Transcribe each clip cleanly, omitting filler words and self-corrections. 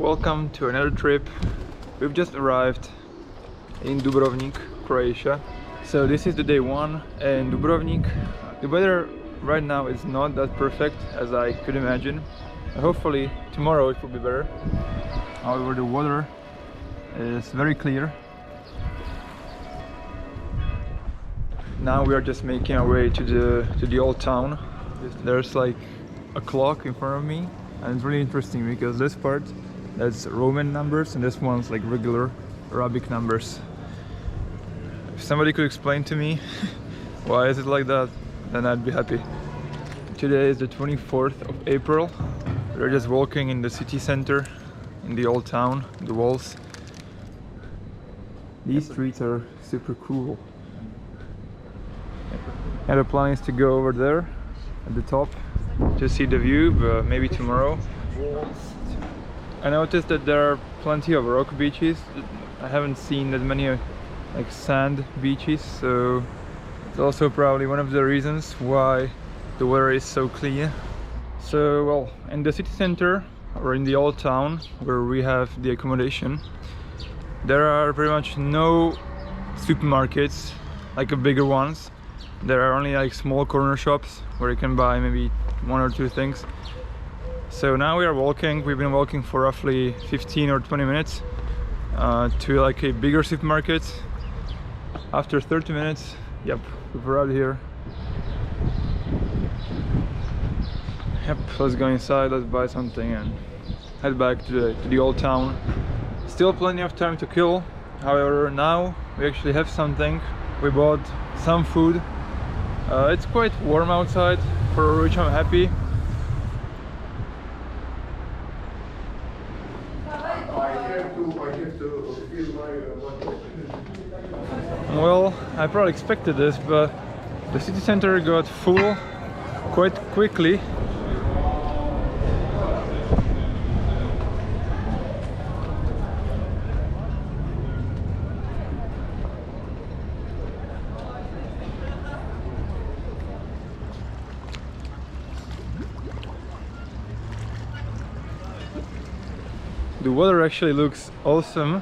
welcome to another trip. We've just arrived in Dubrovnik, Croatia. So this is the day one in Dubrovnik. The weather right now is not that perfect as I could imagine. Hopefully tomorrow it will be better. However, the water is very clear. Now we are just making our way to the old town. There's like a clock in front of me, and it's really interesting because this part, that's Roman numbers, and this one's like regular Arabic numbers. If somebody could explain to me why is it like that, then I'd be happy. Today is the 24th of April. We're just walking in the city center, in the old town, the walls. These streets are super cool. And the plan is to go over there at the top to see the view, but maybe tomorrow. I noticed that there are plenty of rock beaches. I haven't seen that many like sand beaches, so it's also probably one of the reasons why the weather is so clear. So, well, in the city center or in the old town where we have the accommodation, there are pretty much no supermarkets like the bigger ones. There are only like small corner shops where you can buy maybe one or two things. So now we are walking. We've been walking for roughly 15 or 20 minutes to like a bigger supermarket. After 30 minutes, yep, we've arrived here. Yep, let's go inside, let's buy something and head back to the old town. Still plenty of time to kill. However, now we actually have something. We bought some food. It's quite warm outside, for which I'm happy. Well, I probably expected this, but the city center got full quite quickly. The water actually looks awesome.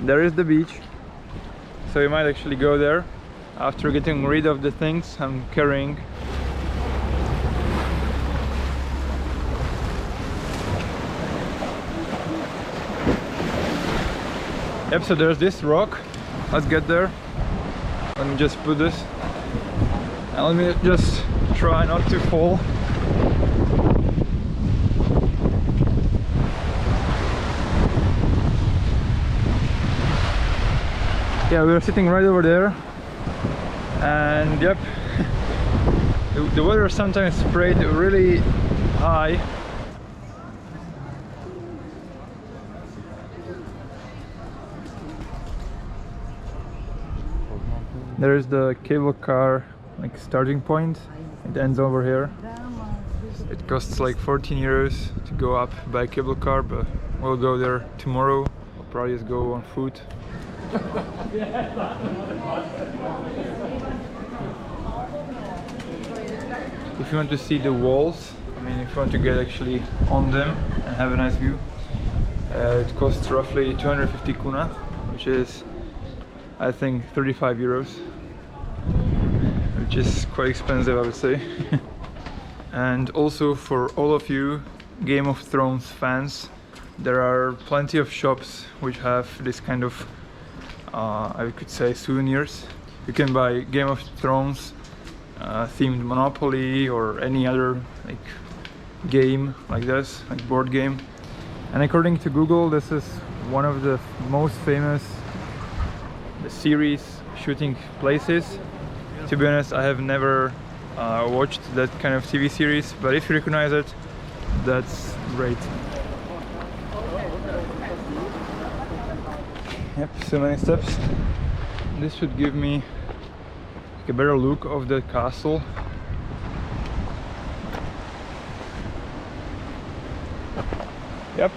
There is the beach, so you might actually go there after getting rid of the things I'm carrying. Yep, so there's this rock. Let's get there. Let me just put this, and let me just try not to fall. Yeah, we're sitting right over there, and yep, the water sometimes sprayed really high. There's the cable car like starting point. It ends over here. It costs like 14 euros to go up by cable car, but we'll go there tomorrow. We'll probably just go on foot. If you want to see the walls, I mean if you want to get actually on them and have a nice view, it costs roughly 250 kuna, which is I think 35 euros, which is quite expensive, I would say. And also for all of you Game of Thrones fans, there are plenty of shops which have this kind of I could say souvenirs. You can buy Game of Thrones themed Monopoly or any other like game like this, like board game. And according to Google, this is one of the most famous series shooting places. To be honest, I have never watched that kind of TV series, but if you recognize it, that's great. Yep, so many steps. This should give me like a better look of the castle. Yep,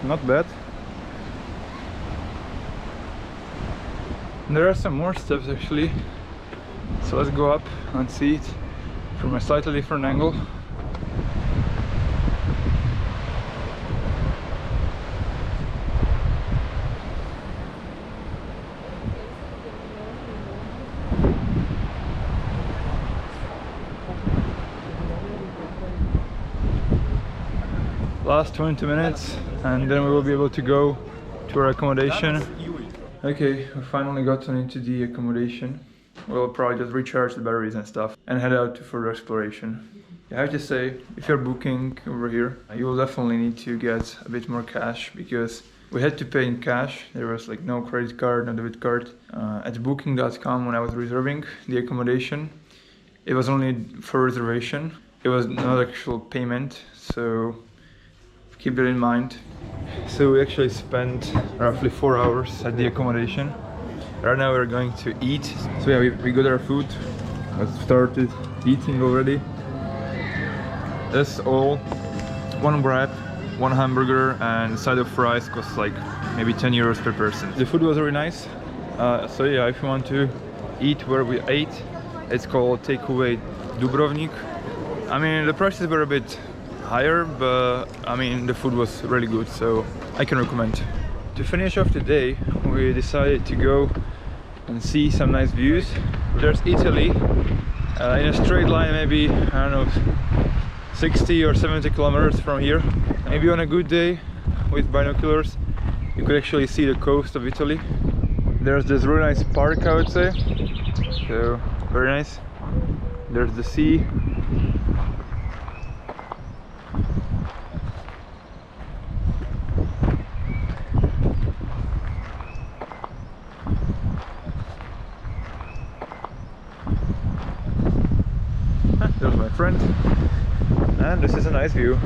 not bad. And there are some more steps actually. So let's go up and see it from a slightly different angle. last 20 minutes and then we will be able to go to our accommodation. Okay, we finally gotten into the accommodation. We'll probably just recharge the batteries and stuff and head out to further exploration. I have to say, if you're booking over here, you will definitely need to get a bit more cash because we had to pay in cash. There was like no credit card, no debit card. At booking.com, when I was reserving the accommodation, it was only for reservation. It was not actual payment, so keep that in mind. So we actually spent roughly 4 hours at the accommodation. Right now we're going to eat. So yeah, we got our food. I started eating already. That's all. One wrap, one hamburger, and a side of fries costs like maybe 10 euros per person. The food was very nice. So yeah, if you want to eat where we ate, it's called Takeaway Dubrovnik. I mean, the prices were a bit higher, but I mean, the food was really good, so I can recommend. To finish off the day, we decided to go and see some nice views. There's Italy in a straight line, maybe, I don't know, 60 or 70 kilometers from here. Maybe on a good day with binoculars you could actually see the coast of Italy. There's this really nice park, I would say, so very nice. There's the sea. There's my friend. And this is a nice view.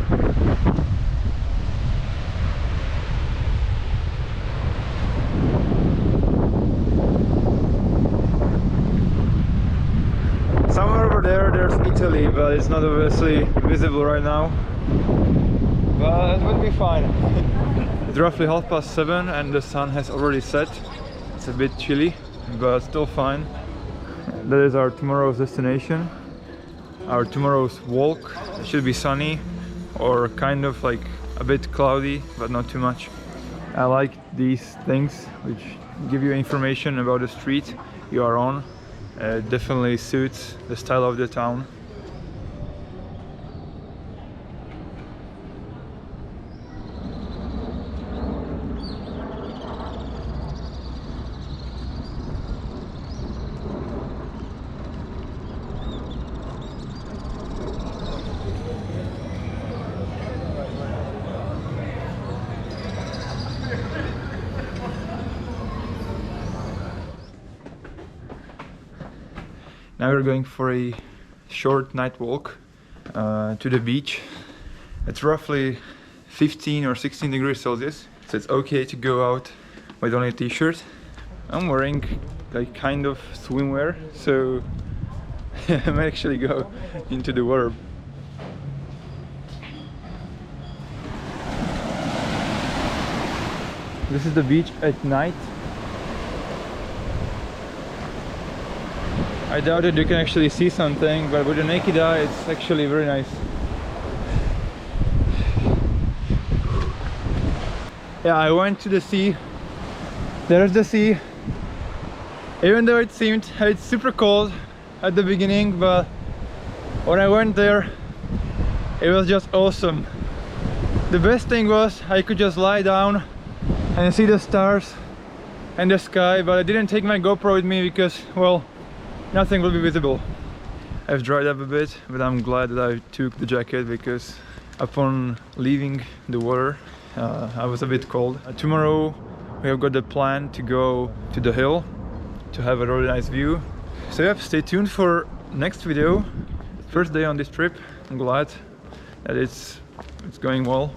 Somewhere over there, there's Italy, but it's not obviously visible right now. But it would be fine. It's roughly 7:30 and the sun has already set. It's a bit chilly, but still fine. That is our tomorrow's destination. Our tomorrow's walk. It should be sunny or kind of like a bit cloudy, but not too much. I like these things which give you information about the street you are on. It definitely suits the style of the town. Now we're going for a short night walk to the beach. It's roughly 15 or 16 degrees Celsius, so it's okay to go out with only a t-shirt. I'm wearing like kind of swimwear, so I might actually go into the water. This is the beach at night. I doubt that you can actually see something, but with the naked eye it's actually very nice. Yeah, I went to the sea. There's the sea. Even though it seemed it's super cold at the beginning, but when I went there it was just awesome. The best thing was I could just lie down and see the stars and the sky, but I didn't take my GoPro with me because, well, nothing will be visible. I've dried up a bit, but I'm glad that I took the jacket because upon leaving the water I was a bit cold. Tomorrow we have got the plan to go to the hill to have a really nice view. So yep, stay tuned for next video. First day on this trip. I'm glad that it's going well.